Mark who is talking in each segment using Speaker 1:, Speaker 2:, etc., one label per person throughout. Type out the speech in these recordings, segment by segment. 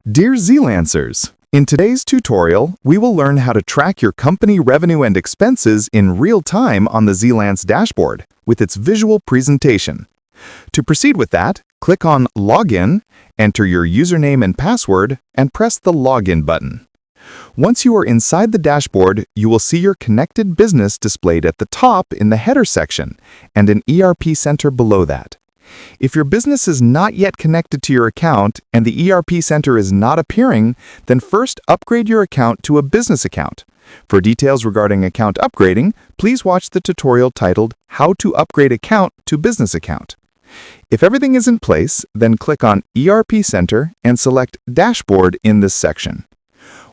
Speaker 1: Dear ZeeLancers, in today's tutorial, we will learn how to track your company revenue and expenses in real time on the ZeeLance dashboard with its visual presentation. To proceed with that, click on Login, enter your username and password, and press the Login button. Once you are inside the dashboard, you will see your connected business displayed at the top in the header section and an ERP Center below that. If your business is not yet connected to your account and the ERP Center is not appearing, then first upgrade your account to a business account. For details regarding account upgrading, please watch the tutorial titled How to Upgrade Account to Business Account. If everything is in place, then click on ERP Center and select Dashboard in this section.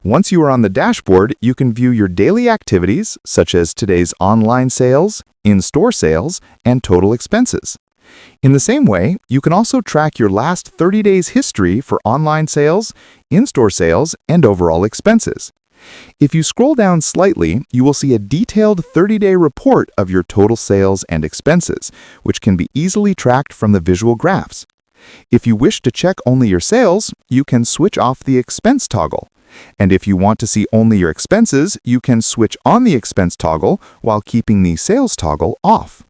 Speaker 1: Once you are on the dashboard, you can view your daily activities, such as today's online sales, in-store sales, and total expenses. In the same way, you can also track your last 30 days history for online sales, in-store sales, and overall expenses. If you scroll down slightly, you will see a detailed 30-day report of your total sales and expenses, which can be easily tracked from the visual graphs. If you wish to check only your sales, you can switch off the expense toggle. And if you want to see only your expenses, you can switch on the expense toggle while keeping the sales toggle off.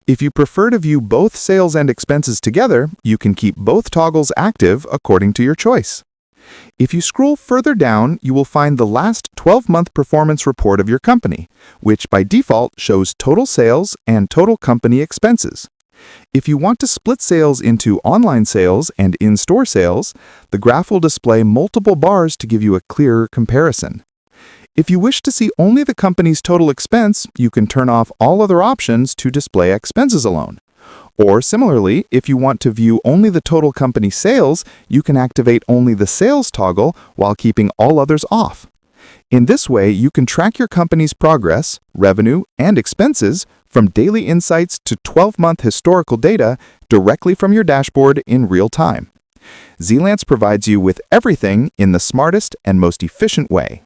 Speaker 1: If you prefer to view both sales and expenses together, you can keep both toggles active according to your choice. If you scroll further down, you will find the last 12-month performance report of your company, which by default shows total sales and total company expenses. If you want to split sales into online sales and in-store sales, the graph will display multiple bars to give you a clearer comparison. If you wish to see only the company's total expense, you can turn off all other options to display expenses alone. Or similarly, if you want to view only the total company sales, you can activate only the sales toggle while keeping all others off. In this way, you can track your company's progress, revenue, and expenses from daily insights to 12-month historical data directly from your dashboard in real time. ZeeLance provides you with everything in the smartest and most efficient way.